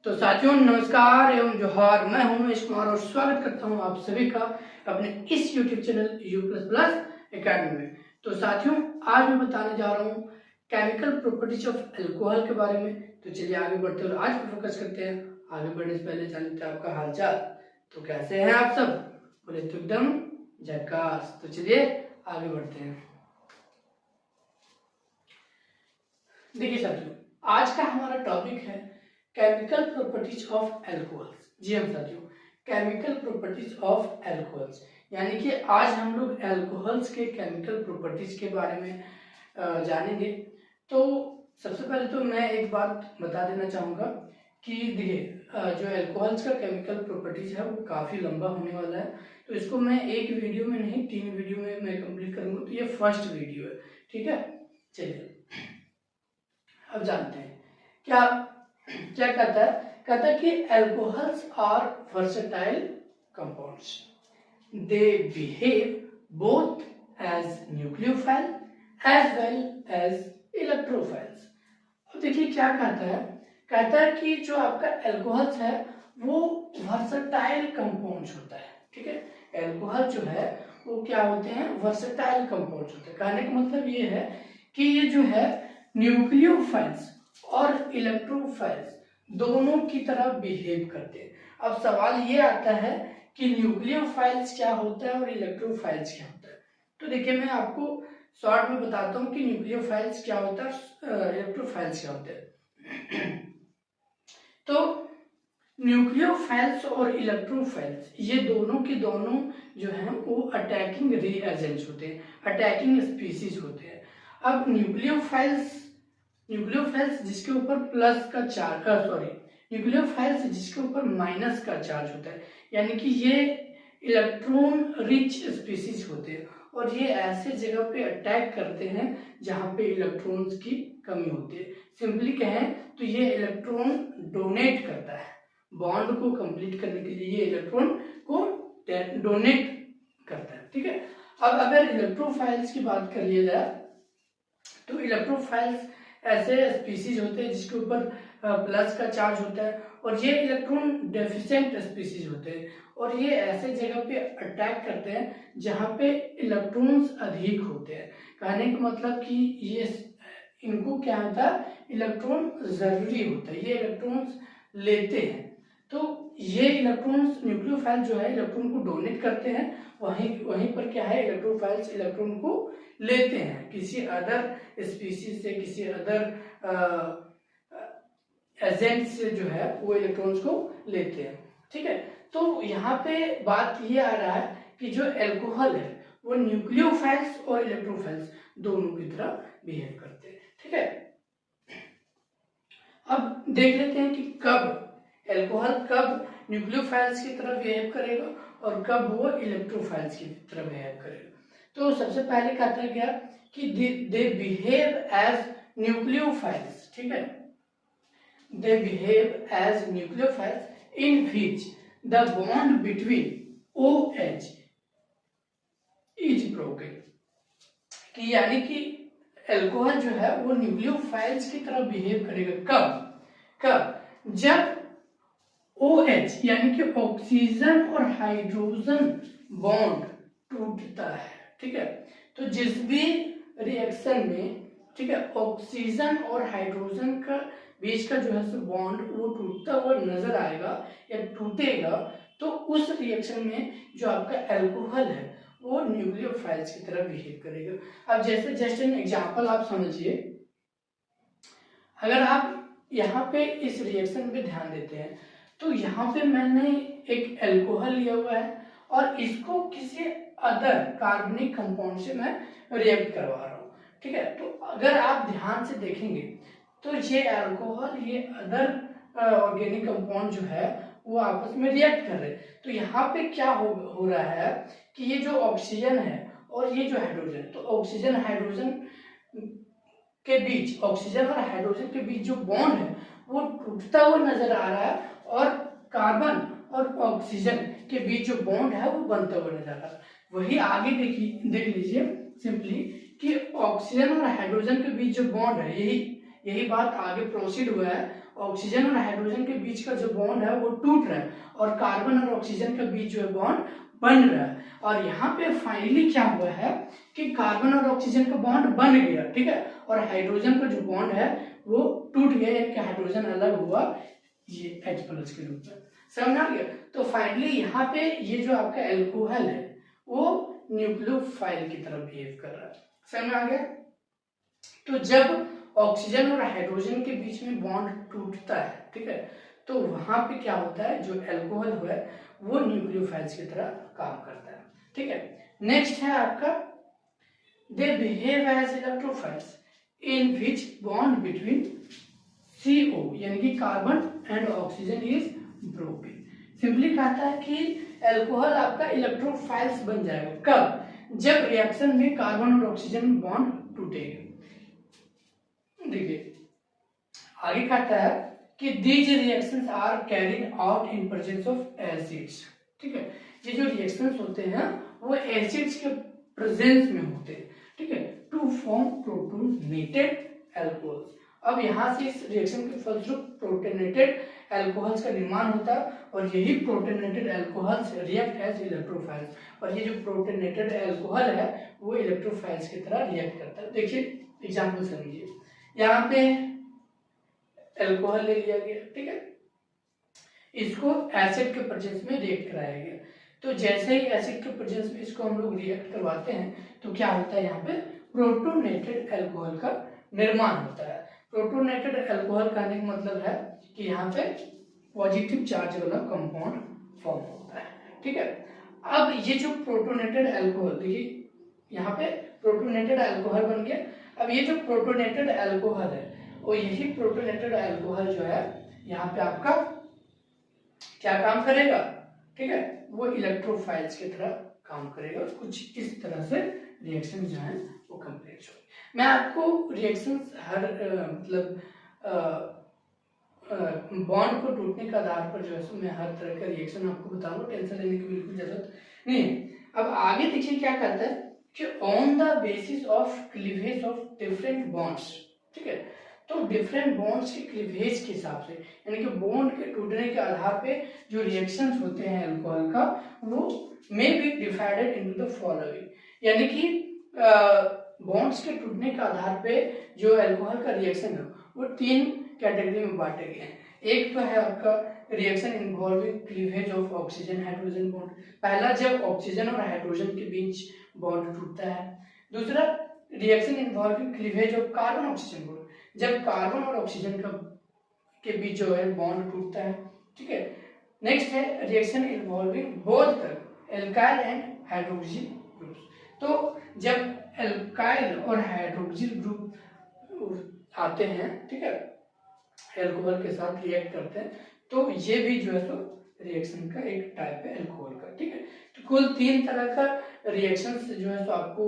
तो साथियों नमस्कार एवं जोहार। मैं हूं महेश कुमार और स्वागत करता हूं आप सभी का अपने इस YouTube चैनल U++ एकेडमी में। तो साथियों आज मैं बताने जा रहा हूं केमिकल प्रॉपर्टीज ऑफ अल्कोहल के बारे में। तो चलिए आगे बढ़ते हैं और आज भी फोकस करते हैं। आगे बढ़ने से पहले जानते हैं आपका हालचाल। तो कैसे हैं आप सब? बोले तो एकदम झकास। तो चलिए आगे बढ़ते हैं। देखिए साथियों आज का हमारा टॉपिक है केमिकल प्रॉपर्टीज ऑफ अल्कोहल्स। जी हम साथियों केमिकल प्रॉपर्टीज ऑफ अल्कोहल्स यानी कि आज हम लोग अल्कोहल्स के केमिकल प्रॉपर्टीज के बारे में जानेंगे। तो सबसे पहले तो मैं एक बात बता देना चाहूँगा कि देखिए जो अल्कोहल्स का केमिकल प्रॉपर्टीज है वो काफ़ी लंबा होने वाला है। तो इसको मैं एक वीडियो में नहीं 3 वीडियो में मैं कंप्लीट करूँगा। तो ये फर्स्ट वीडियो है, ठीक है। चलिए अब जानते हैं क्या क्या कहता है कि alcohols are versatile compounds, they behave both as nucleophile as well as electrophiles. अब देखिए क्या कहता है कि जो आपका अल्कोहल्स है वो वर्सेटाइल कंपाउंड्स होता है, ठीक है। अल्कोहल जो है वो क्या होते हैं, वर्सेटाइल कंपाउंड्स होते हैं। कहने का मतलब ये है कि ये जो है न्यूक्लियोफाइल्स और इलेक्ट्रोफाइल्स दोनों की तरह बिहेव करते हैं। अब सवाल ये आता है कि न्यूक्लियोफाइल्स क्या होता है और इलेक्ट्रोफाइल्स क्या होता है। तो देखिए मैं आपको शॉर्ट में बताता हूँ कि न्यूक्लियोफाइल्स क्या होता है, इलेक्ट्रोफाइल्स क्या होते हैं। तो न्यूक्लियोफाइल्स और इलेक्ट्रोफाइल्स ये दोनों के दोनों जो हैं वो अटैकिंग रिएजेंट्स होते हैं, अटैकिंग स्पीसीज होते हैं। अब न्यूक्लियोफाइल्स जिसके ऊपर प्लस का चार्ज न्यूक्लियोफाइल्स जिसके ऊपर माइनस का चार्ज होता है, यानी कि ये इलेक्ट्रॉन रिच स्पीसीज होते हैं और ये ऐसे जगह पे अटैक करते हैं जहां पे इलेक्ट्रॉन्स की कमी होती है। सिंपली कहें तो ये इलेक्ट्रॉन डोनेट करता है, बॉन्ड को कंप्लीट करने के लिए ये इलेक्ट्रॉन को डोनेट करता है, ठीक है। अब अगर इलेक्ट्रोफाइल्स की बात कर लिया जाए तो इलेक्ट्रोफाइल्स ऐसे स्पीसीज होते हैं जिसके ऊपर प्लस का चार्ज होता है और ये इलेक्ट्रॉन डेफिशिएंट स्पीसीज होते हैं और ये ऐसे जगह पे अटैक करते हैं जहां पे इलेक्ट्रॉन्स अधिक होते हैं। कहने का मतलब कि ये इनको क्या होता है, इलेक्ट्रॉन जरूरी होता है, ये इलेक्ट्रॉन्स लेते हैं। तो ये इलेक्ट्रॉन्स न्यूक्लियोफाइल जो है इलेक्ट्रॉन को डोनेट करते हैं, वहीं पर क्या है इलेक्ट्रोफाइल्स इलेक्ट्रॉन को लेते हैं किसी अदर स्पीसीज से, किसी अदर एजेंट से जो है वो इलेक्ट्रॉन्स को लेते हैं, ठीक है। तो यहाँ पे बात ये आ रहा है कि जो अल्कोहल है वो न्यूक्लियोफाइल्स और इलेक्ट्रोफाइल्स दोनों की तरह बिहेव करते हैं, ठीक है। अब देख लेते हैं कि कब अल्कोहल कब न्यूक्लियोफाइल्स की तरह बिहेव करेगा और कब वो इलेक्ट्रोफाइल्स की तरह बिहेव करेगा। तो सबसे पहले कहता गया कि दे बिहेव एज न्यूक्लियोफाइल्स, ठीक है। They behave as nucleophiles in which the bond between OH is broken. कि यानी कि अल्कोहल जो है वो न्यूक्लियोफाइल्स की तरह बिहेव करेगा कब जब OH यानी कि ऑक्सीजन और हाइड्रोजन बॉन्ड टूटता है, ठीक है। तो जिस भी रिएक्शन में, ठीक है, ऑक्सीजन और हाइड्रोजन का बीच का जो है सो बॉन्ड वो टूटता हुआ नजर आएगा या टूटेगा, तो उस रिएक्शन में जो आपका अल्कोहल है वो न्यूक्लियोफाइल्स की तरह बिहेव करेगा। अब जैसे जस्ट एन एग्जांपल आप समझिए, अगर आप यहाँ पे इस रिएक्शन पे ध्यान देते हैं तो यहाँ पे मैंने एक अल्कोहल लिया हुआ है और इसको किसी अदर कार्बनिक कंपाउंड से मैं रिएक्ट करवा रहा हूँ, ठीक है। तो अगर आप ध्यान से देखेंगे तो ये अल्कोहल ये अदर ऑर्गेनिक कंपाउंड जो है वो आपस में रिएक्ट कर रहे हैं। तो यहाँ पे क्या हो रहा है कि ये जो ऑक्सीजन है और ये जो हाइड्रोजन, तो ऑक्सीजन हाइड्रोजन के बीच, ऑक्सीजन और हाइड्रोजन के बीच जो बॉन्ड है वो टूटता हुआ नजर आ रहा है और कार्बन और ऑक्सीजन के बीच जो बॉन्ड है वो बनता हुआ नजर आ रहा है। वही आगे देख लीजिए सिंपली कि ऑक्सीजन और हाइड्रोजन के बीच जो बॉन्ड है यही बात आगे प्रोसीड हुआ है ऑक्सीजन और हाइड्रोजन के बीच का जो बॉन्ड है वो टूट रहा है और कार्बन और ऑक्सीजन के बीच जो है बॉन्ड बन रहा है। और यहाँ पे फाइनली क्या हुआ है कि कार्बन और ऑक्सीजन का बॉन्ड बन गया, ठीक है, और हाइड्रोजन का जो बॉन्ड है वो टूट गया, यानी कि हाइड्रोजन अलग हुआ ये H+ के रूप में। समझ आ गया? तो फाइनली यहाँ पे ये जो आपका एल्कोहल है वो न्यूक्लियोफाइल की तरह बिहेव कर रहा है। समझ आ गया? तो जब ऑक्सीजन और हाइड्रोजन के बीच में बॉन्ड टूटता है, ठीक है, तो वहां पे क्या होता है, जो एल्कोहल है वो न्यूक्लियोफाइल्स की तरह काम करता है। ठीक है, नेक्स्ट है आपका they behave as electrophiles in which bond between CO यानी कि carbon and oxygen is broken. Simply कहता है कि एल्कोहल आपका इलेक्ट्रोफाइल्स बन जाएगा कब, जब रिएक्शन में कार्बन और ऑक्सीजन बॉन्ड टूटेगा। देखिए आगे कहता है कि these reactions are carried out in presence of acids. ठीक है, ये जो रिएक्शंस होते हैं वो एसिड्स के प्रेजेंस में होते हैं, ठीक है, टू फॉर्म प्रोटोनेटेड एल्कोहल्स। अब यहाँ से इस रिएक्शन के फलस्वरूप प्रोटोनेटेड एल्कोहल्स का निर्माण होता है और यही protonated alcohols react as electrophiles. और ये जो प्रोटोनेटेड एल्कोहल है वो इलेक्ट्रोफाइल्स की तरह रिएक्ट करता है। देखिए एग्जाम्पल समझिए, यहाँ पे एल्कोहल ले लिया गया, ठीक है, इसको एसिड के प्रेजेंस में रिएक्ट कराया गया। तो जैसे ही एसिड के प्रेजेंस में इसको हम लोग रिएक्ट करवाते हैं तो क्या होता है, यहाँ पे प्रोटोनेटेड एल्कोहल का निर्माण होता है। प्रोटोनेटेड एल्कोहल कहने का मतलब है कि यहाँ पे पॉजिटिव चार्ज वाला कंपाउंड फॉर्म होता है। ठीक है, अब ये जो प्रोटोनेटेड एल्कोहल, देखिए यहाँ पे प्रोटोनेटेड एल्कोहल बन गया। अब ये जो प्रोटोनेटेड एल्कोहल है और यही प्रोटोनेटेड एल्कोहल जो है यहाँ पे आपका क्या काम करेगा, ठीक है, वो इलेक्ट्रोफाइल्स की तरह काम करेगा। कुछ इस तरह से रिएक्शन जो है वो कंप्लीट होगी। मैं आपको रिएक्शंस हर मतलब बॉन्ड को टूटने के आधार पर जो है मैं हर तरह का रिएक्शन आपको बताऊंगा, टेंशन लेने की बिल्कुल जरूरत नहीं है। अब आगे देखिए क्या करता है कि on the basis of cleavage of different bonds, ठीक है, तो डिफरेंट बॉन्ड्स के क्लीवेज के हिसाब से यानी कि बॉन्ड के टूटने के आधार पे जो रिएक्शंस होते हैं अल्कोहल का वो may be divided into the following, यानी कि बॉन्ड्स के टूटने के आधार पे जो अल्कोहल का रिएक्शन है वो 3 कैटेगरी में बांटे गए हैं। एक तो है आपका reaction involving cleavage of oxygen hydrogen bond, पहला जब ऑक्सीजन और हाइड्रोजन के बीच बॉन्ड टूटता है। दूसरा reaction involving cleavage of carbon oxygen bond, जब कार्बन और ऑक्सीजन का के बीच जो है बॉन्ड टूटता है। ठीक है, नेक्स्ट है reaction involving both alkyl and hydroxyl groups, तो जब एल्काइल और हाइड्रोक्सिल ग्रुप आते हैं, ठीक है, एल्कोहल के साथ रिएक्ट करते हैं, तो ये भी जो है तो रिएक्शन का एक टाइप है एल्कोहल का। ठीक है, तो कुल 3 तरह का रिएक्शंस जो है तो आपको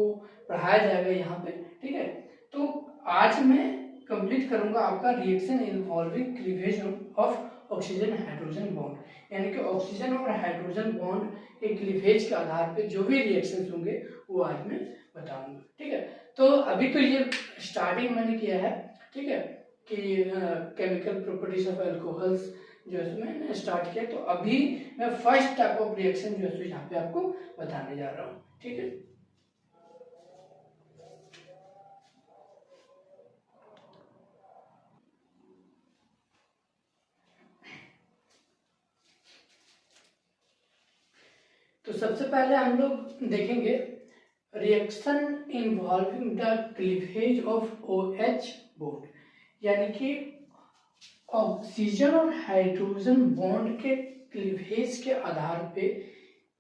पढ़ाया जाएगा यहाँ पे। ठीक है, तो आज मैं कंप्लीट करूंगा आपका reaction involving cleavage of oxygen hydrogen bond, यानी कि ऑक्सीजन और हाइड्रोजन बॉन्ड के क्लीवेज के आधार पे जो भी रिएक्शंस होंगे वो आज मैं बताऊंगा। ठीक है, तो अभी तो ये स्टार्टिंग मैंने किया है, ठीक है, कि केमिकल प्रॉपर्टीज ऑफ अल्कोहल्स जो है मैंने स्टार्ट किया, तो अभी मैं फर्स्ट टाइप ऑफ रिएक्शन जो है यहाँ पे आपको बताने जा रहा हूँ। ठीक है, तो सबसे पहले हम लोग देखेंगे reaction involving the cleavage of OH bond, यानी कि ऑक्सीजन और हाइड्रोजन बॉन्ड के क्लीवेज के आधार पे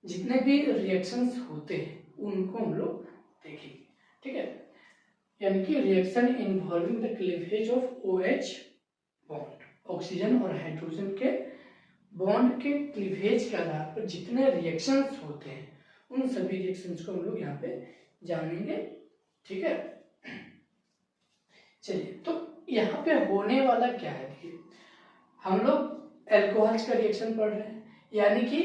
जितने भी रिएक्शंस होते हैं उनको हम लोग देखेंगे। ठीक है, यानी कि reaction involving the cleavage of OH bond, oxygen और हाइड्रोजन के बॉन्ड के क्लीवेज के आधार पर जितने रिएक्शंस होते हैं उन सभी रिएक्शंस को हम लोग यहाँ पे जानेंगे। ठीक है, चलिए, तो यहाँ पे होने वाला क्या है, देखिए हम लोग एल्कोहल्स का रिएक्शन पढ़ रहे हैं, यानी कि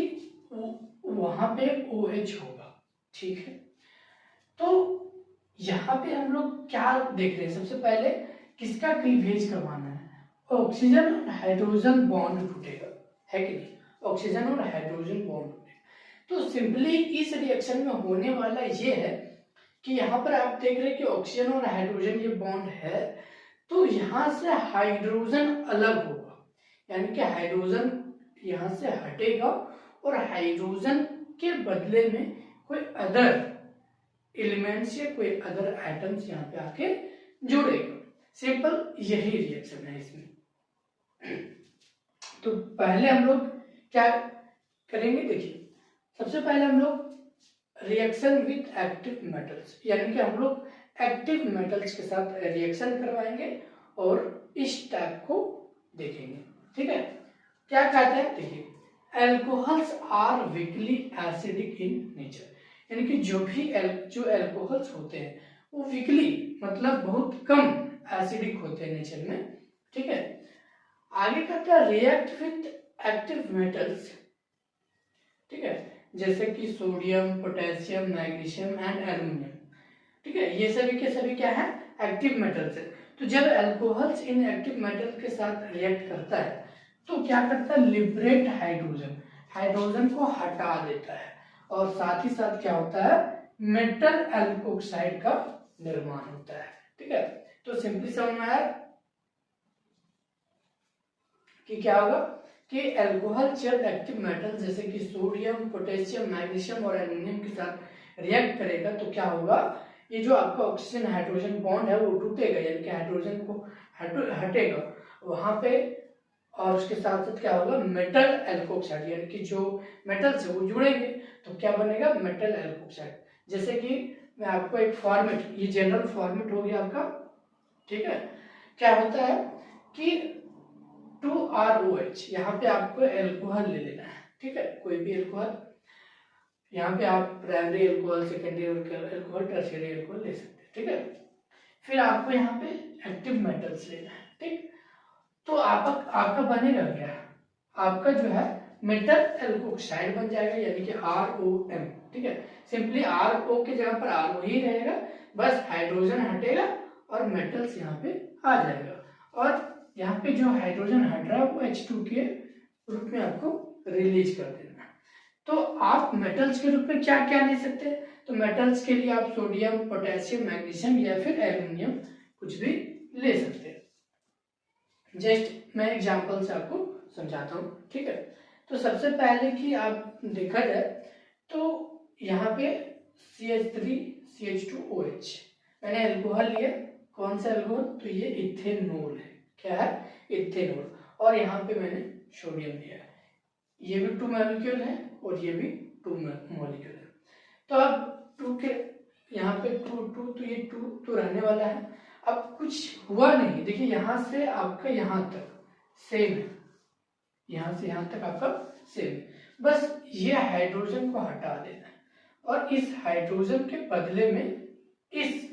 वहां पे OH होगा। ठीक है, तो यहाँ पे हम लोग क्या देख रहे हैं, सबसे पहले किसका क्लीवेज करवाना है, ऑक्सीजन और हाइड्रोजन बॉन्ड टूटेगा, है कि नहीं, ऑक्सीजन और हाइड्रोजन बॉन्ड टूटेगा। तो सिंपली इस रिएक्शन में होने वाला ये है कि यहाँ पर आप देख रहे हैं कि ऑक्सीजन और हाइड्रोजन ये बॉन्ड है, तो यहाँ से हाइड्रोजन अलग होगा, यानी कि हाइड्रोजन यहाँ से हटेगा और हाइड्रोजन के बदले में कोई अदर एलिमेंट्स या कोई अदर एटम्स यहाँ पे आके जुड़ेगा। सिंपल यही रिएक्शन है इसमें। तो पहले हम लोग क्या करेंगे, देखिए सबसे पहले हम लोग रिएक्शन विथ एक्टिव मेटल्स, यानी कि हम लोग एक्टिव मेटल्स के साथ रिएक्शन करवाएंगे और इस टाइप को देखेंगे, ठीक है। क्या कहते हैं, देखिए alcohols are weakly acidic in nature, यानी कि जो एल्कोहल्स होते हैं वो वीकली मतलब बहुत कम एसिडिक होते हैं नेचर में, ठीक है। आगे कहता है रिएक्ट विथ एक्टिव मेटल्स, ठीक है, जैसे कि sodium, potassium, magnesium and aluminium, ठीक है, ये सभी के सभी क्या है, एक्टिव मेटल्स है। तो जब एल्कोहल्स इन एक्टिव मेटल के साथ रिएक्ट करता है तो क्या करता है, लिबरेट हाइड्रोजन, हाइड्रोजन को हटा देता है और साथ ही साथ क्या होता है, मेटल एल्कोक्साइड का निर्माण होता है, ठीक है। तो सिंपली समझ में आया कि क्या होगा कि एल्कोहल जब एक्टिव मेटल जैसे कि सोडियम, पोटेशियम, मैग्नीशियम और एल्युमिनियम के साथ रिएक्ट करेगा तो क्या होगा, ये जो आपका ऑक्सीजन हाइड्रोजन बॉन्ड है वो टूटेगा, यानी कि हाइड्रोजन को हटेगा वहां पे, और उसके साथ साथ क्या होगा, मेटल एल्कोक्साइड, यानी कि जो मेटल से वो जुड़ेंगे तो क्या बनेगा, मेटल एल्कोक्साइड। जैसे कि मैं आपको एक फॉर्मेट, ये जनरल फॉर्मेट हो गया आपका, ठीक है। क्या होता है कि 2ROH, यहाँ पे आपको एल्कोहल ले लेना है, ठीक है, कोई भी एल्कोहल, यहाँ पे आप primary alcohol, secondary alcohol, tertiary alcohol ले सकते हैं, ठीक है। फिर आपको यहाँ पे एक्टिव मेटल्स लेना है, ठीक। तो आपका बनेगा क्या, आपका जो है मेटल एल्कोक्साइड बन जाएगा, यानी कि ROM, ठीक है। सिंपली RO की जगह पर RO ही रहेगा, बस हाइड्रोजन हटेगा और मेटल्स यहाँ पे आ जाएगा, और यहाँ पे जो हाइड्रोजन हट रहा है वो H2 के रूप में आपको रिलीज कर देना है। तो आप मेटल्स के रूप में क्या क्या ले सकते हैं, तो मेटल्स के लिए आप सोडियम, पोटेशियम, मैग्नीशियम या फिर एल्युमिनियम कुछ भी ले सकते हैं। जस्ट मैं एग्जांपल से आपको समझाता हूँ, ठीक है। तो सबसे पहले कि आप देखा जाए तो यहाँ पे CH3CH2OH, मैंने एल्कोहल लिया, कौन सा एल्कोहल, तो ये इथेनॉल है, क्या है, इथेनॉल, और यहाँ पे मैंने सोडियम लिया, ये भी 2 मॉलिक्यूल है और ये भी 2 मॉलिक्यूल है। तो अब 2 के यहाँ पे 2 तो ये 2 तो रहने वाला है। अब कुछ हुआ नहीं, देखिए यहाँ से आपका यहाँ तक सेम है, यहाँ से यहाँ तक आपका सेम है, बस ये हाइड्रोजन को हटा देना है और इस हाइड्रोजन के बदले में इस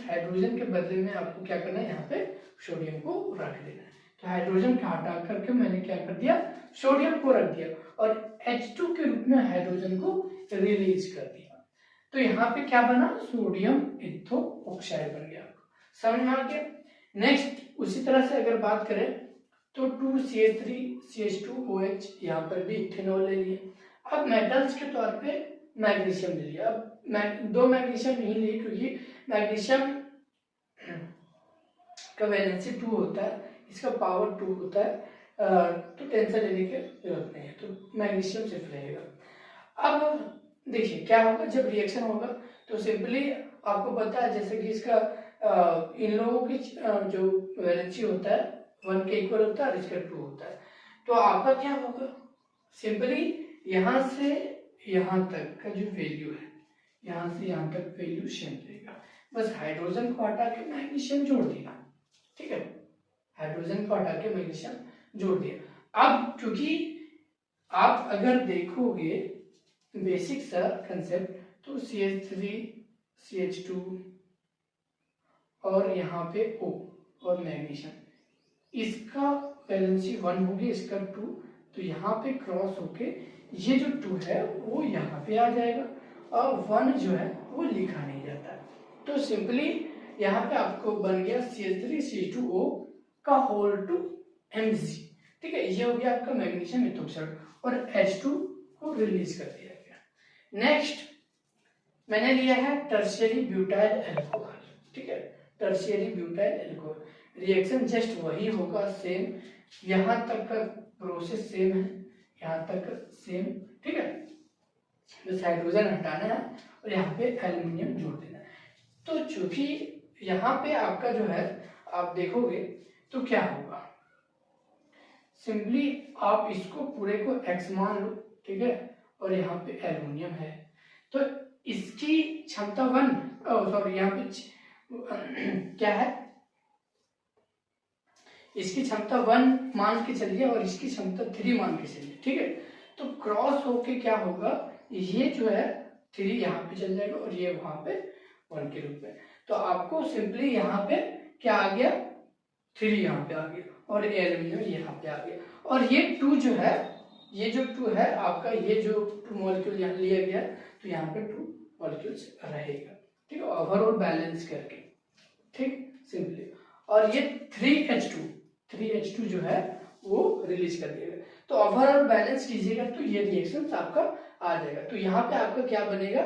हाइड्रोजन के बदले में आपको क्या करना है, यहाँ पे सोडियम को रख देना है। तो हाइड्रोजन को हटा करके मैंने क्या कर दिया, सोडियम को रख दिया और H2 के रूप में हाइड्रोजन को रिलीज कर दिया। तो यहाँ पे क्या बना, सोडियम इथो ऑक्साइड बन गया, समझ में आ गया। नेक्स्ट उसी तरह से अगर बात करें तो 2CH3CH2OH, यहाँ पर भी इथेनॉल ले लिए। अब मेटल्स के तौर पे मैग्नीशियम ले लिया। अब 2 मैग्नीशियम नहीं लिए क्योंकि मैग्नीशियम का वैलेंसी 2 होता है, इसका पावर 2 होता है, तो टेंशन लेने की जरूरत नहीं है, तो मैग्नीशियम सिर्फ रहेगा। अब देखिए क्या होगा जब रिएक्शन होगा, तो सिंपली आपको पता है जैसे कि इसका इन लोगों की जो वैलेंसी होता है 1 के इक्वल होता है और इसका 2 होता है, तो आपका क्या होगा, सिंपली यहाँ से यहाँ तक का जो वैल्यू है, यहाँ से यहाँ तक वैल्यू सेम रहेगा, बस हाइड्रोजन को हटा के मैग्नीशियम जोड़ दिया, ठीक है, हाइड्रोजन को हटा के मैग्नीशियम जोड़ दिया। अब क्योंकि आप अगर देखोगे बेसिक सा कंसेप्ट, तो CH3 CH2 और यहाँ पे O और मैग्नीशियम, इसका वैलेंसी 1 होगी, इसका 2, तो यहाँ पे क्रॉस होके ये जो 2 है वो यहाँ पे आ जाएगा और 1 जो है वो लिखा नहीं जाता। तो सिंपली यहाँ पे आपको बन गया CH3CH2O का होल टू Mg, ठीक है, ये हो गया आपका मैग्नीशियम इथोक्साइड और H2 को रिलीज कर दिया गया। नेक्स्ट मैंने लिया है टर्शियरी ब्यूटाइल अल्कोहल, ठीक है, tertiary butyl alcohol. Reaction just वही होगा, सेम, यहाँ तक का प्रोसेस सेम है, यहाँ तक सेम, ठीक है, बस हाइड्रोजन हटाना है और यहाँ पे एल्युमिनियम जोड़ देना है। तो चूंकि यहाँ पे आपका जो है आप देखोगे तो क्या होगा, सिंपली आप इसको पूरे को x मान लो, ठीक है, और यहाँ पे एल्युमिनियम है तो इसकी क्षमता 1, सॉरी यहाँ पे क्या है, इसकी क्षमता 1 मान के चलिए और इसकी क्षमता 3 मान के चलिए, ठीक है। तो क्रॉस होके क्या होगा, ये जो है 3 यहाँ पे चल जाएगा और ये वहां पे 1 के रूप में। तो आपको सिंपली यहाँ पे क्या आ गया, 3 यहाँ पे आ गया और एल्यूमिनियम यहाँ पे आ गया। और ये 2 जो है, ये जो 2 है आपका, ये जो 2 मॉलिक्यूल यहाँ लिया गया तो यहाँ पे 2 मॉलिक्यूल्स रहेगा, ठीक है, ओवरऑल बैलेंस करके, ठीक, सिंपली। और ये 3H2 जो है वो रिलीज कर दिएगा। तो ओवरऑल बैलेंस कीजिएगा तो ये रिएक्शन आपका आ जाएगा। तो यहाँ पे आपका क्या बनेगा,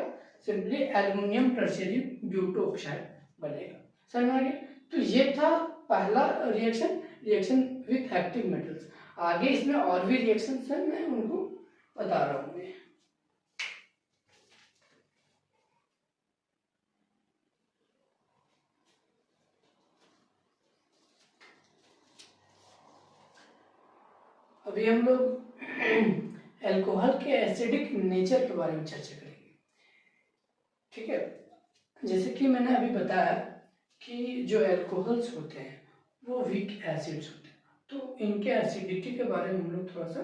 सिंपली एल्युमिनियम टर्शियरी ब्यूटो ऑक्साइड बनेगा। समझ में आ गया। तो ये था पहला रिएक्शन विथ एक्टिव मेटल्स। आगे इसमें और भी रिएक्शन है, मैं उनको बता रहा हूँ। अभी हम लोग अल्कोहल के एसिडिक नेचर के बारे में चर्चा करेंगे, ठीक है। जैसे कि मैंने अभी बताया कि जो अल्कोहल्स होते हैं वो वीक एसिड्स होते हैं, तो इनके एसिडिटी के बारे में हम लोग थोड़ा सा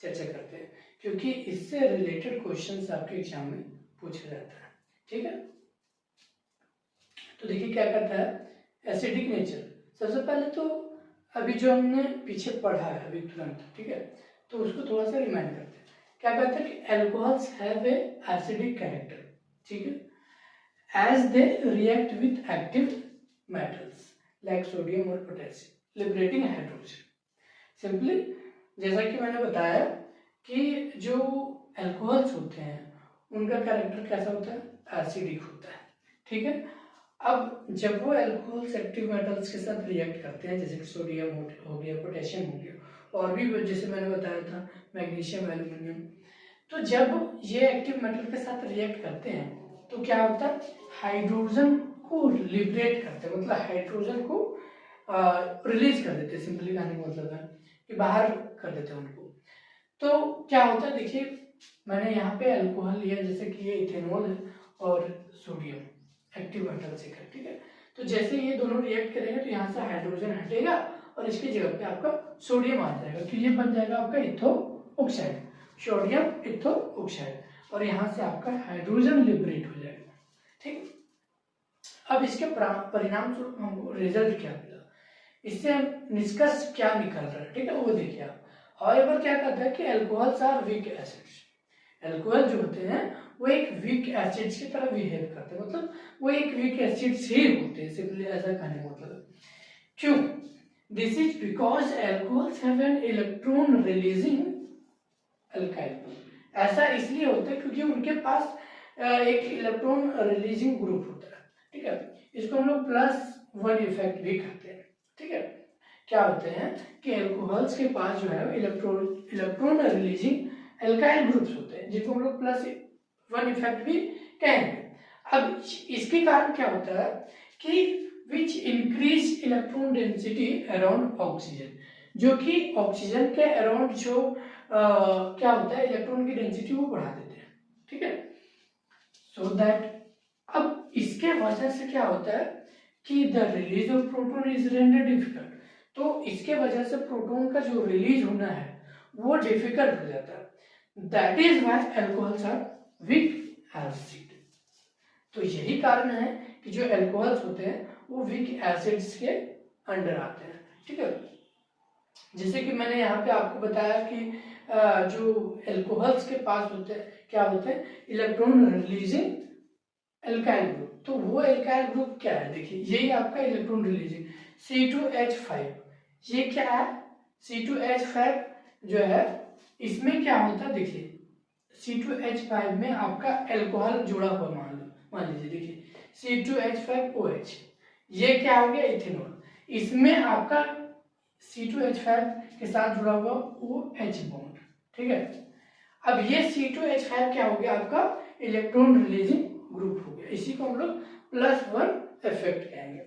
चर्चा करते हैं, क्योंकि इससे रिलेटेड क्वेश्चंस आपके एग्जाम में पूछा जाता है, ठीक है। तो देखिए क्या करता है एसिडिक नेचर। सबसे पहले तो अभी जो हमने पीछे पढ़ा है अभी तुरंत, ठीक है, तो उसको थोड़ा सा रिमाइंड करते हैं। क्या कहते हैं कि alcohols have a acidic character, ठीक है, as they react with active metals like sodium और पोटेशियम लिबरेटिंग हाइड्रोजन। सिंपली जैसा कि मैंने बताया कि जो अल्कोहल्स होते हैं उनका कैरेक्टर कैसा होता है, एसिडिक होता है, ठीक है। अब जब वो अल्कोहल्स एक्टिव मेटल्स के साथ रिएक्ट करते हैं, जैसे कि सोडियम हो गया, पोटेशियम हो गया, और भी जैसे मैंने बताया था मैग्नीशियम, एल्युमिनियम, तो जब ये एक्टिव मेटल के साथ रिएक्ट करते हैं तो क्या होता है, हाइड्रोजन को लिबरेट करते हैं, मतलब हाइड्रोजन को रिलीज कर देते हैं। सिंपली कहने का मतलब है कि बाहर कर देते हैं उनको। तो क्या होता है, देखिए मैंने यहाँ पे अल्कोहल लिया, जैसे कि ये इथेनॉल है और सोडियम एक्टिव मेटल से, ठीक है। तो जैसे ये दोनों रिएक्ट करेंगे तो यहाँ से हाइड्रोजन हटेगा और इसकी जगह पे आपका सोडियम आ जाएगा, तो ये बन जाएगा आपका इथो ऑक्साइड, सोडियम इथो ऑक्साइड, और यहाँ से आपका हाइड्रोजन लिबरेट हो जाएगा, ठीक। अब इसके परिणाम स्वरूप हमको रिजल्ट क्या मिला, इससे निष्कर्ष क्या निकल रहा है, ठीक है, वो देखिए आप। हाउएवर क्या कहता है कि alcohols are weak acids. Alcohol जो होते हैं वो एक वीक एसिड्स की तरह बिहेव करते हैं, मतलब वो एक वीक एसिड्स ही होते हैं, सिंपली ऐसा कहने का मतलब। क्यों, this is because alcohols have an electron releasing alkyl group. ऐसा इसलिए होता है क्योंकि उनके पास एक इलेक्ट्रॉन रिलीजिंग ग्रुप होता है, ठीक है। इसको हम लोग +1 इफेक्ट भी कहते हैं, ठीक है। क्या होते हैं कि अल्कोहल्स के पास जो है इलेक्ट्रॉन रिलीजिंग अल्काइल ग्रुप्स होते हैं, जिनको हम लोग +1 इफेक्ट भी कहेंगे। अब इसके कारण क्या होता है कि which increase electron density around oxygen, जो कि ऑक्सीजन के अराउंड जो क्या होता है इलेक्ट्रॉन की डेंसिटी वो बढ़ा देते हैं, ठीक है। सो दैट अब इसके वजह से क्या होता है कि the release of proton is render difficult. तो इसके वजह से प्रोटॉन का जो रिलीज होना है वो डिफिकल्ट हो जाता है। That is why alcohols are weak acid. तो यही कारण है कि जो अल्कोहल्स होते हैं वो वीक एसिड्स के अंडर आते हैं, ठीक है। जैसे कि मैंने यहाँ पे आपको बताया कि जो अल्कोहल्स के पास होते हैं क्या होते हैं, इलेक्ट्रॉन रिलीजिंग अल्काइल ग्रुप। तो वो अल्काइल ग्रुप क्या है, देखिए यही आपका इलेक्ट्रॉन रिलीजिंग C2H5, ये क्या है, C2H5 जो है इसमें क्या होता है, देखिए C2H5 में आपका अल्कोहल जुड़ा हुआ मान लीजिए, देखिए C2H5OH, ये क्या हो गया, इथेनॉल। इसमें आपका C2H5 के साथ जुड़ा हुआ OH बॉन्ड, ठीक है। अब ये C2H5 क्या हो गया, आपका इलेक्ट्रॉन रिलीजिंग ग्रुप हो गया, इसी को हम लोग +1 इफेक्ट कहेंगे।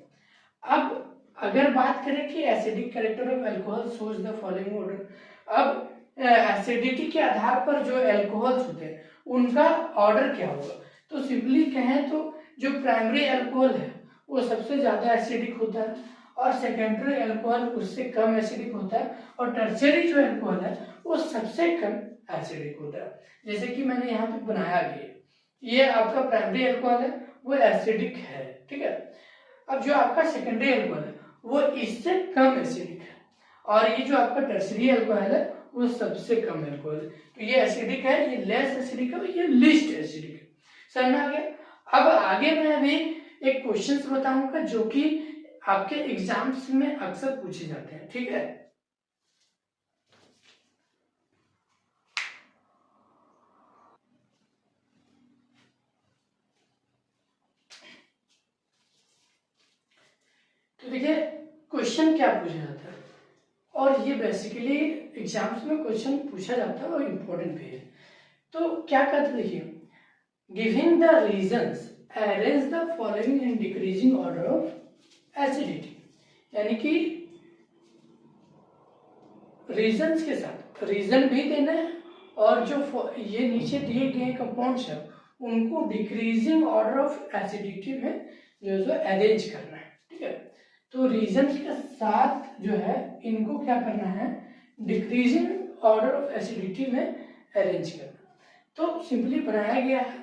अब अगर बात करें कि acidic character of alcohol shows the following order, अब एसिडिटी के आधार पर जो अल्कोहल्स होते हैं उनका ऑर्डर क्या होगा, तो सिंपली कहें तो जो प्राइमरी अल्कोहल है वो सबसे ज्यादा एसिडिक होता है, और सेकेंडरी अल्कोहल उससे कम एसिडिक होता है, और टर्शियरी जो अल्कोहल है वो सबसे कम एसिडिक होता है। जैसे कि मैंने यहाँ पे बनाया गया, ये आपका प्राइमरी अल्कोहल है वो एसिडिक है, ठीक है। अब जो आपका सेकेंडरी अल्कोहल है वो इससे कम एसिडिक है, और ये जो आपका टर्शियरी अल्कोहल है वो सबसे कम अल्कोहल है। तो ये एसिडिक है, ये लेस एसिडिक है, ये लीस्ट एसिडिक है। समझ में आ गया। अब आगे मैं अभी एक क्वेश्चंस बताऊंगा जो कि आपके एग्जाम्स में अक्सर पूछे जाते हैं, ठीक है। तो देखिए क्वेश्चन क्या पूछा जाता है, और ये बेसिकली एग्जाम्स में क्वेश्चन पूछा जाता है और इम्पोर्टेंट भी है। तो क्या कहते हैं, देखिए giving the reasons arrange the following in decreasing order of acidity, यानी कि रीजंस के साथ रीजन भी देना है, और जो ये नीचे दिए गए कंपाउंड्स है उनको डिक्रीजिंग ऑर्डर ऑफ एसिडिटी में जो है अरेंज करना है, ठीक है। तो रीजन के साथ जो है इनको क्या करना है, डिक्रीजिंग ऑर्डर ऑफ एसिडिटी में अरेंज करना। तो सिंपली बनाया गया है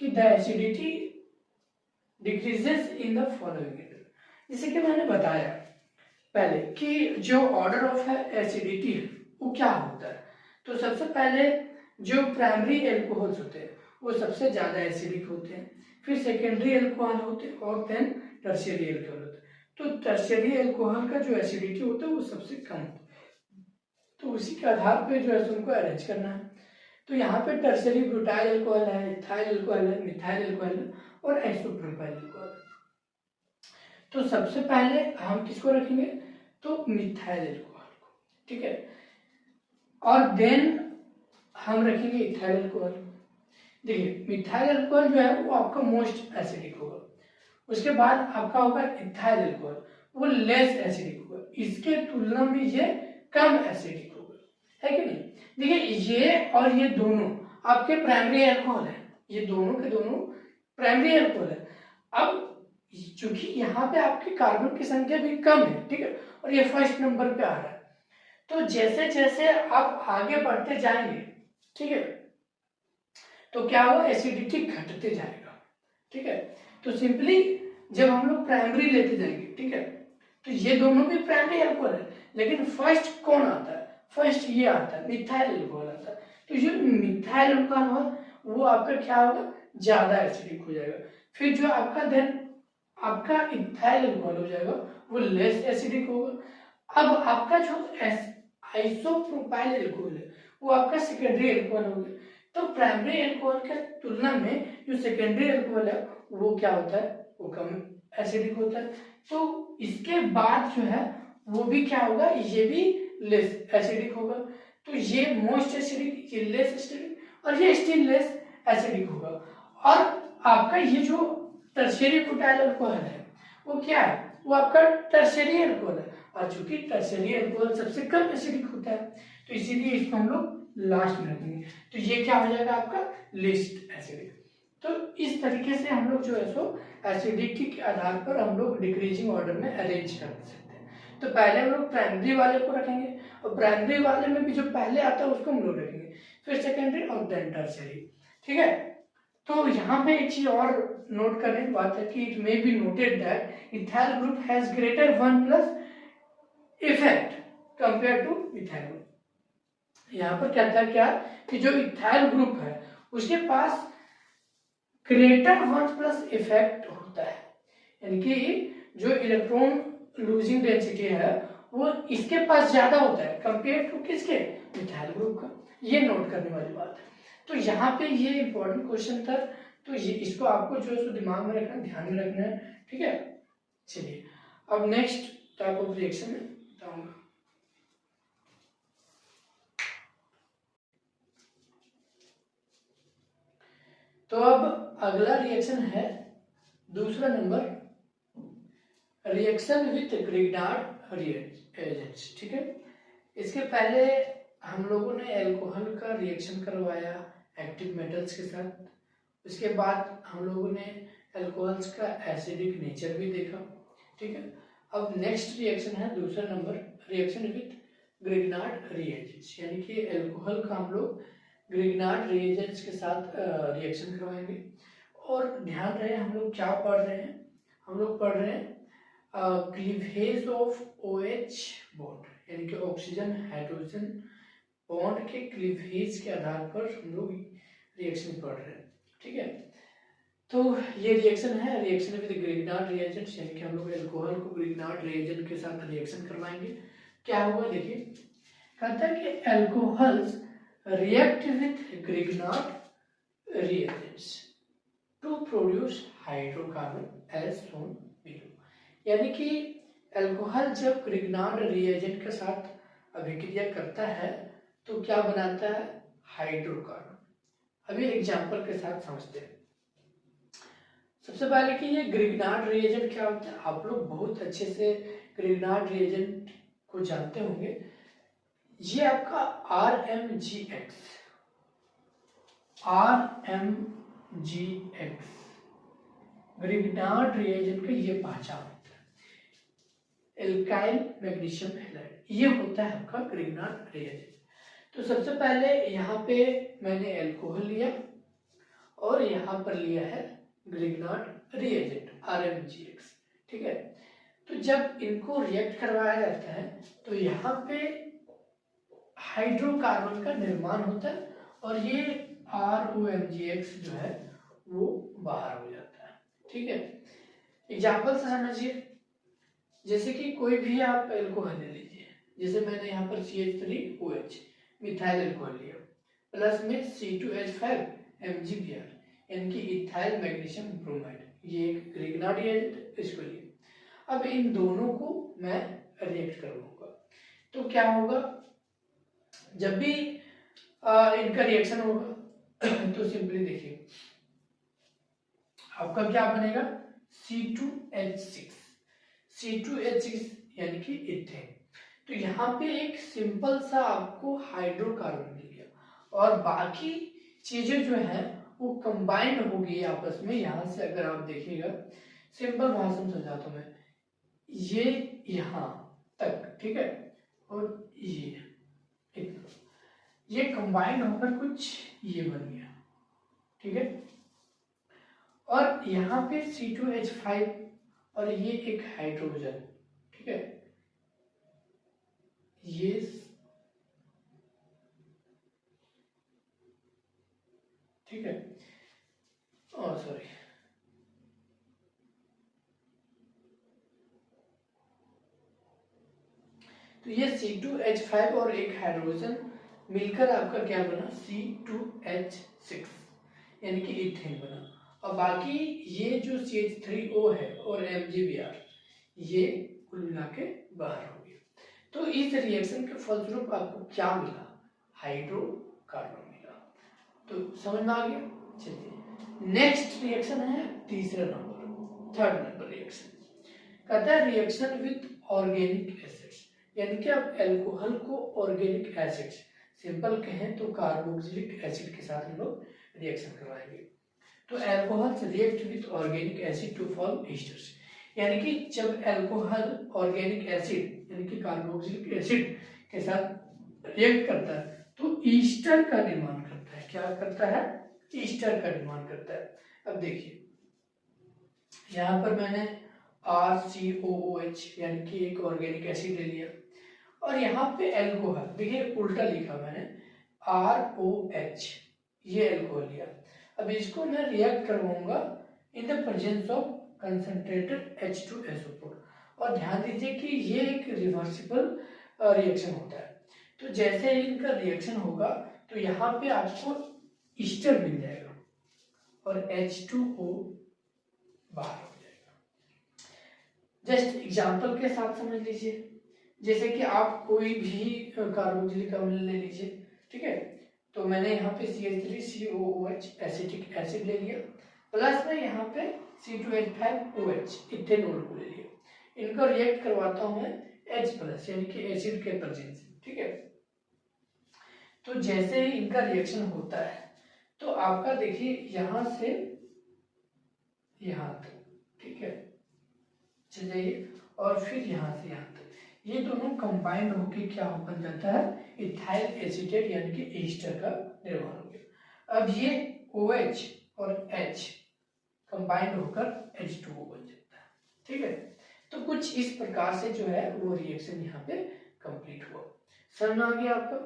कि the acidity decreases in the following, जैसे कि मैंने बताया पहले कि जो ऑर्डर ऑफ एसिडिटी है वो क्या होता है। तो सबसे पहले जो प्राइमरी एल्कोहल्स होते हैं वो सबसे ज्यादा एसिडिक होते हैं, फिर सेकेंडरी एल्कोहल होते हैं, और देन टर्शियरी एल्कोहल होते हैं। तो टर्शियरी एल्कोहल का जो एसिडिटी होता है वो सबसे कम होता है, तो उसी के आधार पे जो है उनको अरेंज करना है। तो यहाँ पे टर्शियरी ब्यूटाइल अल्कोहल है, इथाइल अल्कोहल है, मिथाइल अल्कोहल है, और आइसोप्रोपाइल अल्कोहल। तो सबसे पहले हम किसको रखेंगे, तो मिथाइल अल्कोहल को, ठीक है। और देन हम रखेंगे इथाइल अल्कोहल। देखिए मिथाइल अल्कोहल जो है वो आपका मोस्ट एसिडिक होगा, उसके बाद आपका होगा इथाइल अल्कोहल, वो लेस एसिडिक होगा, इसके तुलना में ये कम एसिडिक होगा, है कि नहीं। देखिए ये और ये दोनों आपके प्राइमरी अल्कोहल है, ये दोनों के दोनों प्राइमरी अल्कोहल है। अब चूंकि यहाँ पे आपकी कार्बन की संख्या भी कम है, ठीक है, और ये फर्स्ट नंबर पे आ रहा है, तो जैसे जैसे आप आगे बढ़ते जाएंगे, ठीक है, तो क्या होगा, एसिडिटी घटते जाएगा, ठीक है। तो सिंपली जब हम लोग प्राइमरी लेते जाएंगे, ठीक है, तो ये दोनों भी प्राइमरी अल्कोहल है, लेकिन फर्स्ट कौन आता है, फर्स्ट ये आता है, मिथाइल अल्कोहल आता है। तो जो मिथाइल अल्कोहल हो वो आपका क्या होगा, ज्यादा एसिडिक हो जाएगा। फिर जो आपका देन आपका इथाइल अल्कोहल हो जाएगा वो लेस एसिडिक होगा। अब आपका जो आइसोप्रोपाइल अल्कोहल है वो आपका सेकेंडरी अल्कोहल हो गया। तो प्राइमरी अल्कोहल के तुलना में जो सेकेंडरी अल्कोहल है वो क्या होता है, वो कम एसिडिक होता है। तो इसके बाद जो है वो भी क्या होगा, ये भी लेस एसिडिक होगा। तो ये मोस्ट एसिडिक, ये लेस एसिडिक, और ये स्टिल लेस एसिडिक होगा। और आपका ये जो टर्शियरी ब्यूटाइल अल्कोहल है वो क्या है, वो आपका टर्शियरी अल्कोहल है, और चूंकि टर्शियरी अल्कोहल सबसे कम एसिडिक होता है तो इसीलिए इसको हम लोग लास्ट में रखेंगे। तो ये क्या हो जाएगा आपका लिस्ट एसिडिक। तो इस तरीके से हम लोग जो है सो एसिडिटी के आधार पर हम लोग डिक्रीजिंग ऑर्डर में अरेंज कर सकते हैं। तो पहले हम लोग प्राइमरी वाले को रखेंगे, और प्राइमरी वाले में भी जो पहले आता है उसको हम लोग रखेंगे, फिर सेकेंडरी और देन टर्शियरी, ठीक है। तो यहाँ पे एक चीज और नोट करने की बात है कि it may be noted that ethyl group has greater 1+ effect compare two methyl group. यहाँ पर कहता है क्या कि जो इथाइल ग्रुप है उसके पास ग्रेटर 1+ इफेक्ट होता है, यानी कि जो इलेक्ट्रॉन लूजिंग डेंसिटी है वो इसके पास ज्यादा होता है कंपेयर टू किसके, मिथाइल ग्रुप का। ये नोट करने वाली बात है। तो यहाँ पे ये इंपॉर्टेंट क्वेश्चन था, तो ये इसको आपको जो है सो दिमाग में रखना, ध्यान में रखना है, ठीक है। चलिए अब नेक्स्ट टाइप ऑफ रिएक्शन में बताऊंगा। तो अब अगला रिएक्शन है दूसरा number, reaction with Grignard reagents, ठीक है। इसके पहले हम लोगों ने अल्कोहल का रिएक्शन करवाया एक्टिव मेटल्स के साथ, उसके बाद हम लोगों ने अल्कोहल्स का एसिडिक नेचर भी देखा, ठीक है। अब नेक्स्ट रिएक्शन है दूसरा number, reaction with Grignard reagents, यानी कि अल्कोहल का हम लोग ग्रिग्नार्ड रिएजेंट्स के साथ रिएक्शन करवाएंगे। और ध्यान रहे हम लोग क्या पढ़ रहे हैं, हम लोग पढ़ रहे हैं क्लीवेज ऑफ OH बॉन्ड, यानी कि ऑक्सीजन हाइड्रोजन बॉन्ड के क्लीवेज के आधार पर हम लोग रिएक्शन पढ़ रहे हैं, ठीक है। तो ये रिएक्शन है रिएक्शन विद ग्रिग्नार्ड रिएजेंट्स, यानी कि हम लोग अल्कोहल को ग्रिग्नार्ड रिएजेंट के साथ रिएक्शन करवाएंगे। क्या होगा देखिए, कहता है कि alcohols react with Grignard reagents to produce hydrocarbon as shown below, यानी कि अल्कोहल जब ग्रिग्नार्ड रिएजेंट के साथ अभिक्रिया करता है तो क्या बनाता है, हाइड्रोकार्बन। अभी एग्जांपल के साथ समझते हैं। सबसे पहले कि ये ग्रिग्नार्ड रिएजेंट क्या होता है, आप लोग बहुत अच्छे से ग्रिग्नार्ड रिएजेंट को जानते होंगे। ये आपका RMGX ग्रिग्नार्ड रिएजेंट का ये पहचान होता है, एल्काइल मैग्नीशियम हैलाइड, ये होता है आपका ग्रिग्नार्ड रिएजेंट। तो सबसे पहले यहाँ पे मैंने अल्कोहल लिया और यहाँ पर लिया है ग्रिग्नार्ड रिएजेंट RMGX, ठीक है। तो जब इनको रिएक्ट करवाया जाता है तो यहाँ पे हाइड्रोकार्बन का निर्माण होता है और ये ROMGX जो है वो बाहर हो जाता है, ठीक है। एग्जाम्पल से समझिए, जैसे कि कोई भी आप अल्कोहल ले लीजिए, जैसे मैंने यहाँ पर CH3OH मिथाइल अल्कोहल लिया, प्लस में C2H5 MgBr, यानी कि इथाइल मैग्नीशियम ब्रोमाइड, ये एक ग्रिग्नार्ड रिएजेंट, इसको लिए। अब इन दोनों को मैं रिएक्ट करवाऊंगा, तो क्या होगा, जब भी इनका रिएक्शन होगा तो सिंपली देखिए आपका क्या बनेगा, C2H6 यानी कि इथेन। तो यहाँ पे एक सिंपल सा आपको हाइड्रोकार्बन मिल गया और बाकी चीजें जो है वो कंबाइंड होगी आपस में। यहाँ से अगर आप देखिएगा, सिंपल भाषा में समझाता हूं मैं, ये यहाँ तक, ठीक है, और ये इतना, ये कंबाइंड होकर कुछ ये बन गया, ठीक है। और यहाँ पे C2H5 और ये एक हाइड्रोजन, ठीक है, ये ठीक है, सॉरी, तो ये C2H5 और एक हाइड्रोजन मिलकर आपका क्या बना, C2H6, यानी कि इथेन बना। और बाकी ये जो CH3O है और MgBr, ये कुल मिला के बाहर हो गया। तो इस रिएक्शन के फलस्वरूप आपको क्या मिला, हाइड्रोकार्बन मिला। तो समझ में आ गया। चलिए नेक्स्ट रिएक्शन है तीसरा नंबर, थर्ड नंबर रिएक्शन, कहता है रिएक्शन विथ ऑर्गेनिक एसिड्स, यानी कि आप अल्कोहल को ऑर्गेनिक एसिड्स, सिंपल कहें तो कार्बोक्सिलिक एसिड के साथ हम लोग रिएक्शन करवाएंगे। तो alcohol react with organic acid to form esters, यानी कि जब अल्कोहल ऑर्गेनिक एसिड यानी कि कार्बोक्सिलिक एसिड के साथ रिएक्ट करता है तो ईस्टर का निर्माण करता है। क्या करता है, ईस्टर का निर्माण करता है। अब देखिए यहाँ पर मैंने RCOOH यानी कि एक ऑर्गेनिक एसिड ले लिया और यहाँ पे अल्कोहल, देखिए उल्टा लिखा मैंने, ROH, ये अल्कोहल लिया। अब इसको मैं रिएक्ट करवाऊंगा in the presence of concentrated H2SO4, और ध्यान दीजिए कि ये एक रिवर्सिबल रिएक्शन होता है। तो जैसे ही इनका रिएक्शन होगा तो यहाँ पे आपको ईस्टर मिल जाएगा और H2O बाहर हो जाएगा। जस्ट एग्जाम्पल के साथ समझ लीजिए, जैसे कि आप कोई भी कार्बोक्सिलिक अम्ल ले लीजिए, ठीक है। तो मैंने यहाँ पे CH3COOH एसिटिक एसिड ले लिया, प्लस में यहाँ पे C2H5OH इथेनॉल को ले लिया। इनको रिएक्ट करवाता हूँ मैं H+ यानी कि एसिड के प्रेजेंस से, ठीक है। तो जैसे ही इनका रिएक्शन होता है तो आपका देखिए यहाँ से यहाँ तक, ठीक है, चल जाइए, और फिर यहाँ से यहाँ तक ये दोनों कंबाइंड होकर क्या बन जाता है, इथाइल एसीटेट यानी कि ईस्टर का निर्माण हो गया। अब ये OH और H कंबाइंड होकर H2O बन जाता है, ठीक है। तो कुछ इस प्रकार से जो है वो रिएक्शन यहाँ पे कंप्लीट हुआ। समझ में आ गया आपको?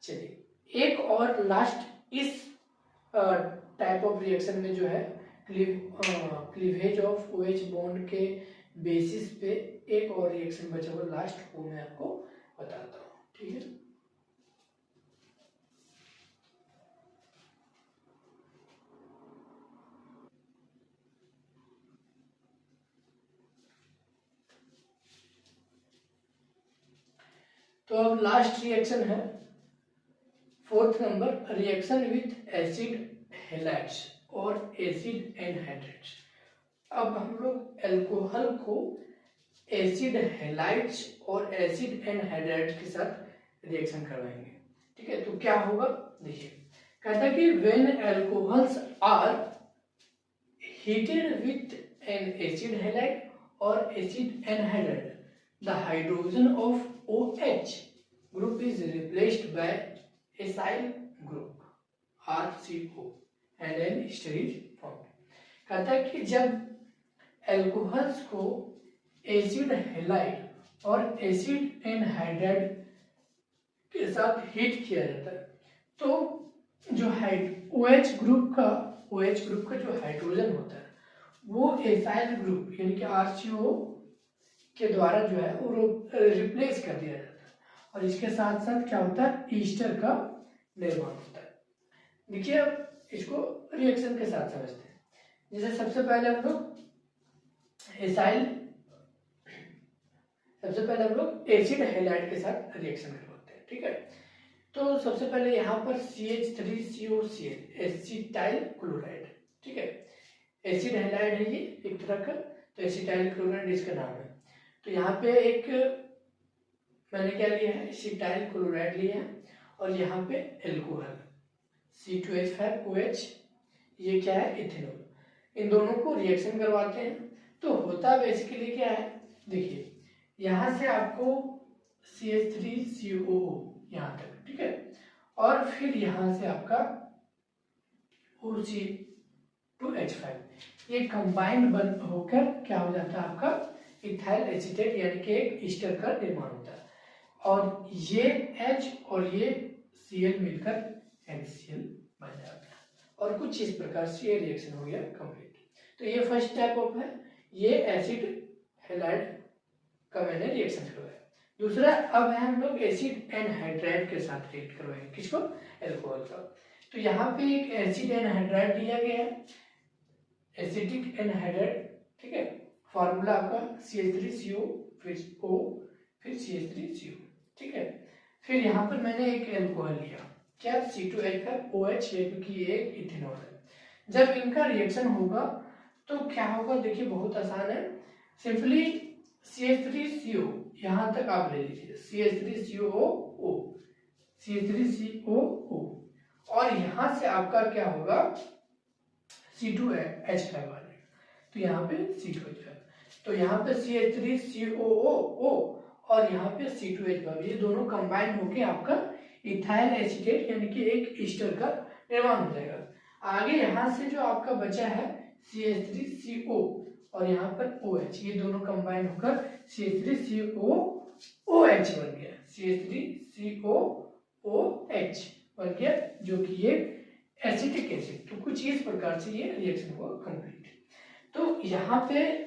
चलिए एक और लास्ट इस टाइप ऑफ रिएक्शन में जो है क्लीवेज ऑफ OH बॉन्ड के बेसिस पे एक और रिएक्शन बचा हुआ लास्ट, वो मैं आपको बताता हूँ, ठीक है। तो अब लास्ट रिएक्शन है 4th number, reaction with acid halides और एसिड एनहाइड्रेट्स। अब हम लोग अल्कोहल को एसिड हैलाइड्स और एसिड एनहाइड्रेट्स के साथ रिएक्शन करवाएंगे, ठीक है। तो क्या होगा देखिए, कहता है कि when alcohols are heated with an acid halide और acid anhydride, the hydrogen of OH group is replaced by acyl group RCO and an ester is formed। कहता है कि जब एल्कोहल्स को एसिड हैलाइड और एसिड एनहाइड्राइड के साथ heat किया जाता है तो जो OH ग्रुप का जो हाइड्रोजन होता है वो एसाइल ग्रुप यानी कि RCO के द्वारा जो है वो रिप्लेस कर दिया जाता है, और इसके साथ साथ क्या होता है, ईस्टर का निर्माण होता है। देखिए अब इसको रिएक्शन के साथ समझते हैं। जैसे सबसे पहले हम लोग एसिड हैलाइड के साथ रिएक्शन करवाते हैं, ठीक है। तो सबसे पहले यहाँ पर CH3COCl एसिटाइल क्लोराइड, ठीक है। एसिड हैलाइड है ये एक तरह का, तो एसिटाइल क्लोराइड इसका नाम है। तो यहाँ पे एक मैंने क्या लिया है, एसिटाइल क्लोराइड लिया है, और यहाँ पे एल्कोहल C2H5OH, ये क्या है, इथेनॉल। इन दोनों को रिएक्शन करवाते हैं। तो होता बेसिकली क्या है, देखिए यहाँ से आपको CH3COO यहाँ तक, ठीक है, और फिर यहाँ से आपका OC2H5, ये कंबाइंड बन होकर क्या हो जाता है, आपका इथाइल एसीटेट यानी कि एक ईस्टर का निर्माण होता है, और ये H और ये Cl मिलकर HCl बन जाता है, और कुछ इस प्रकार से ये रिएक्शन हो गया कंप्लीट। तो ये फर्स्ट टाइप ऑफ है, ये एसिड हैलाइड का मैंने रिएक्शन करवाया। दूसरा अब है हम लोग एसिड एनहाइड्राइड के साथ रिएक्ट करवाएंगे, किसको, एल्कोहल का। तो यहाँ पे एक एसिड एनहाइड्राइड दिया गया है, एसिटिक एनहाइड्राइड, ठीक है। फॉर्मूला आपका CH3CO फिर O फिर CH3CO, ठीक है। फिर यहाँ पर मैंने एक एल्कोहल लिया, क्या, C2H5OH, क्योंकि ये एक इथेनॉल है। जब इनका रिएक्शन होगा तो क्या होगा, देखिए बहुत आसान है, सिंपली CH3CO यहाँ तक आप ले लीजिए, CH3COO CH3COO, और यहाँ से आपका क्या होगा, C2H5 आ जाएगा, तो यहाँ पे C2H5, तो यहाँ पे CH3COO और यहाँ पे C2H5, ये दोनों कंबाइंड होके आपका इथाइल एसीटेट यानी कि एक ईस्टर का निर्माण हो जाएगा। आगे यहाँ से जो आपका बचा है CH3CO और यहाँ पर OH, ये दोनों कंबाइंड होकर CH3COOH बन गया, CH3COOH बन गया, जो कि ये एसिटिक एसिड। तो कुछ इस प्रकार से ये रिएक्शन हुआ कंप्लीट। तो यहाँ पे